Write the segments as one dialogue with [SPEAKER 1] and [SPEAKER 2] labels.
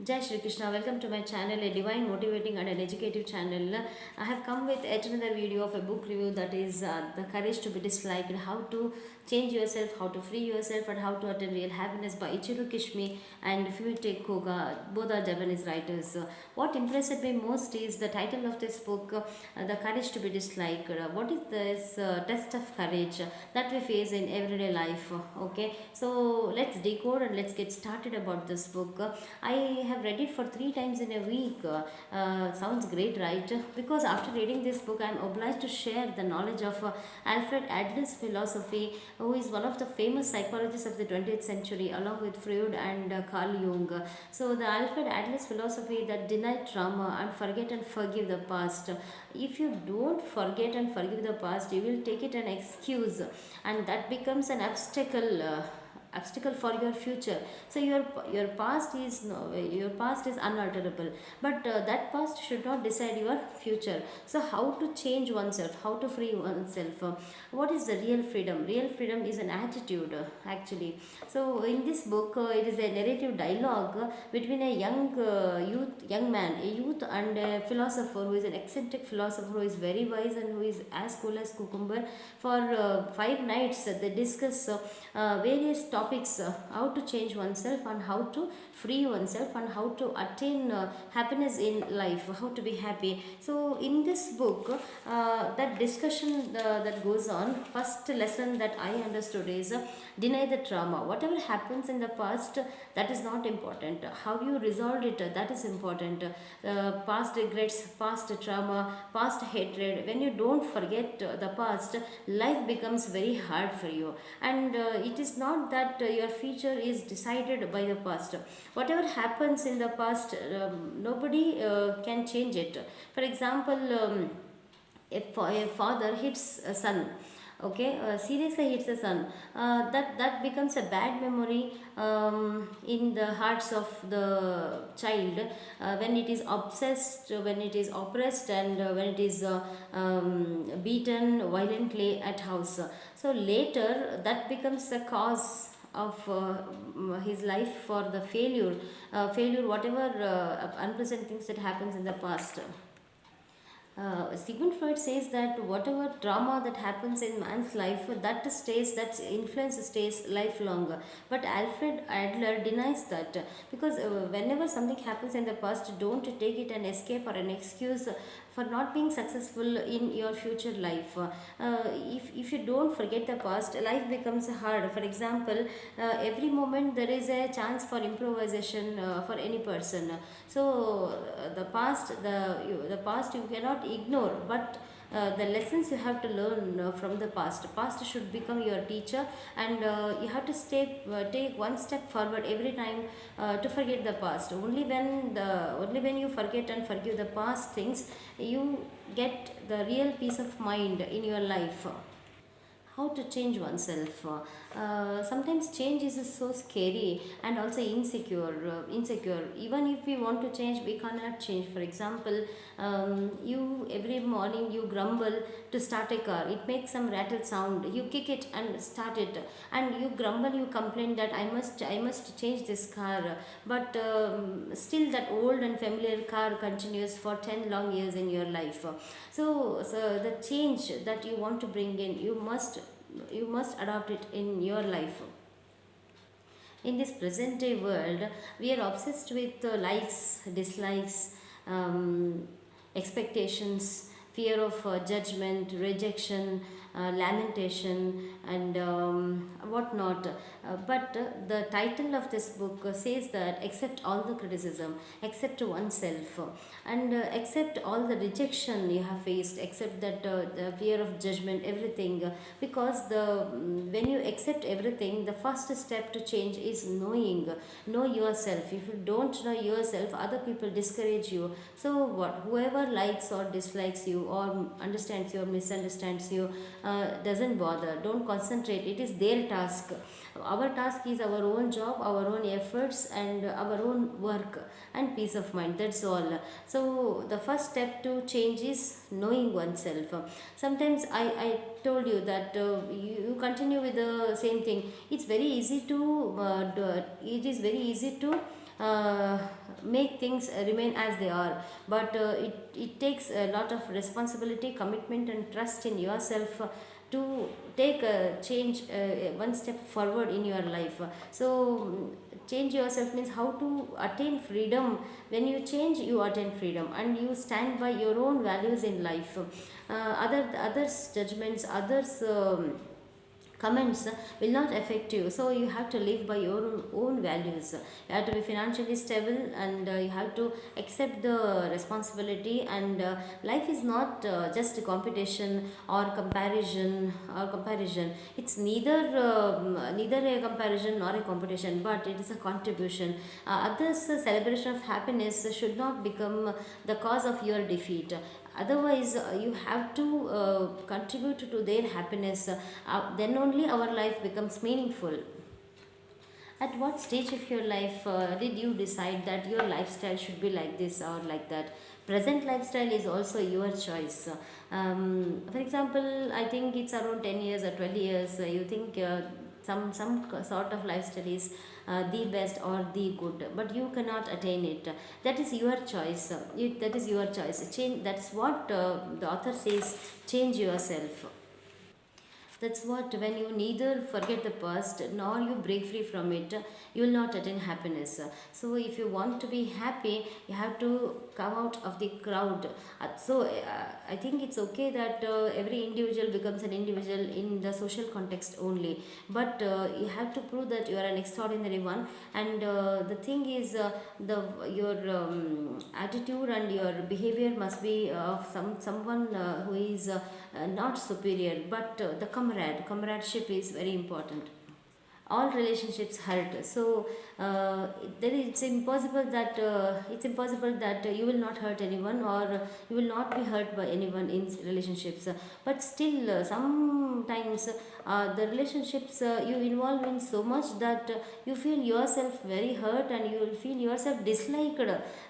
[SPEAKER 1] Jai Shri Krishna, welcome to my channel, a divine, motivating, and an educative channel. I have come with yet another video of a book review that is The Courage to be Disliked, how to change yourself, how to free yourself, and how to attain real happiness by Ichiro Kishimi and Fumite Koga. Both are Japanese writers. What impressed me most is the title of this book, The Courage to be Disliked. What is this test of courage that we face in everyday life? Okay, so let's decode and let's get started about this book. I have read it for 3 times in a week. Sounds great, right? Because after reading this book, I am obliged to share the knowledge of Alfred Adler's philosophy, who is one of the famous psychologists of the 20th century, along with Freud and Carl Jung. So, the Alfred Adler's philosophy that deny trauma and forget and forgive the past. If you don't forget and forgive the past, you will take it an excuse, and that becomes an obstacle for your future. So your past is no, your past is unalterable, but that past should not decide your future. So how to change oneself, how to free oneself? What is the real freedom? Real freedom is an attitude, actually. So in this book, it is a narrative dialogue between a young man, a youth, and a philosopher who is an eccentric philosopher who is very wise and who is as cool as cucumber. For 5 nights, they discuss various topics, how to change oneself and how to free oneself and how to attain happiness in life, how to be happy. So in this book, that discussion that goes on, first lesson that I understood is deny the trauma. Whatever happens in the past, that is not important. How you resolved it, that is important. Past regrets, past trauma, past hatred, when you don't forget the past, life becomes very hard for you. And it is not that your future is decided by the past. Whatever happens in the past, nobody can change it. For example, a father hits a son, okay, seriously hits a son, that becomes a bad memory in the hearts of the child, when it is obsessed, when it is oppressed, and when it is beaten violently at house. So later that becomes the cause of his life for the failure, whatever unpleasant things that happens in the past. Sigmund Freud says that whatever trauma that happens in man's life, that influence stays lifelong. But Alfred Adler denies that, because whenever something happens in the past, don't take it an escape or an excuse for not being successful in your future life. If you don't forget the past, life becomes hard. For example, every moment there is a chance for improvisation for any person. So the past you cannot ignore, but the lessons you have to learn from the past should become your teacher, and you have to take one step forward every time, to forget the past. Only when you forget and forgive the past things, you get the real peace of mind in your life. How to change oneself? Sometimes change is so scary and also insecure. Even if we want to change, we cannot change. For example, you every morning you grumble to start a car, it makes some rattle sound, you kick it and start it, and you grumble, you complain that I must change this car, but still that old and familiar car continues for 10 long years in your life. So the change that you want to bring in, you must adopt it in your life. In this present day world, we are obsessed with likes, dislikes, expectations, fear of judgment, rejection, lamentation, and whatnot. But the title of this book says that accept all the criticism, accept oneself, and accept all the rejection you have faced, accept that the fear of judgment, everything. Because when you accept everything, the first step to change is know yourself. If you don't know yourself, other people discourage you. So what, whoever likes or dislikes you or understands you or misunderstands you, doesn't bother, don't concentrate, it is their task. Our task is our own job, our own efforts, and our own work and peace of mind, that's all. So the first step to change is knowing oneself. Sometimes I told you that you continue with the same thing. It's very easy to it is very easy to uh, make things remain as they are, but it takes a lot of responsibility, commitment and trust in yourself to take a change, one step forward in your life. So change yourself means how to attain freedom. When you change, you attain freedom and you stand by your own values in life. Others judgments, others comments will not affect you. So you have to live by your own values. You have to be financially stable, and you have to accept the responsibility. And life is not just a competition or comparison. It's neither a comparison nor a competition, but it is a contribution. Others celebration of happiness should not become the cause of your defeat. Otherwise you have to contribute to their happiness. Then only our life becomes meaningful. At what stage of your life did you decide that your lifestyle should be like this or like that? Present lifestyle is also your choice. For example, I think it's around 10 years or 12 years. You think some sort of lifestyle is the best or the good, but you cannot attain it. That is your choice. That is your choice. Change. That's what the author says. Change yourself. That's what, when you neither forget the past nor you break free from it, you will not attain happiness. So, if you want to be happy, you have to come out of the crowd. I think it's okay that every individual becomes an individual in the social context only, but you have to prove that you are an extraordinary one. And the thing is, the your attitude and your behavior must be of someone who is not superior, but the comradeship is very important. All relationships hurt. So it's impossible that you will not hurt anyone, or you will not be hurt by anyone in relationships. But still sometimes the relationships you involve in so much that you feel yourself very hurt, and you will feel yourself disliked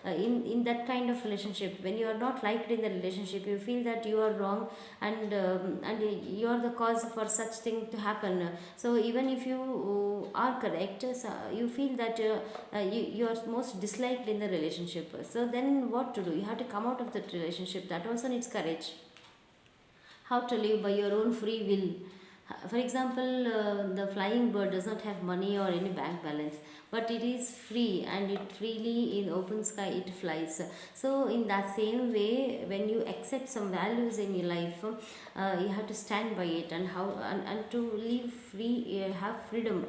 [SPEAKER 1] in that kind of relationship. When you are not liked in the relationship, you feel that you are wrong, and you are the cause for such thing to happen. So even if you are correct, so you feel that you are most disliked in the relationship. So then what to do? You have to come out of that relationship. That also needs courage. How to live by your own free will. For example, the flying bird does not have money or any bank balance, but it is free, and it freely in open sky it flies. So in that same way, when you accept some values in your life, you have to stand by it, and to live free, have freedom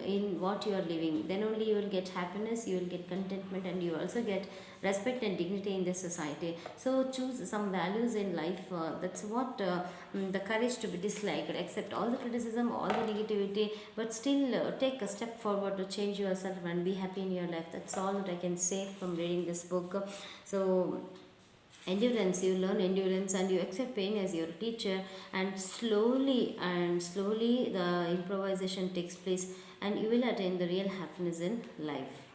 [SPEAKER 1] in what you are living. Then only you will get happiness, you will get contentment, and you also get respect and dignity in this society. So choose some values in life. That's what the courage to be disliked, accept all the criticism, all the negativity, but still take a step forward to change yourself and be happy in your life. That's all that I can say from reading this book. So endurance, you learn endurance, and you accept pain as your teacher, and slowly the improvisation takes place, and you will attain the real happiness in life.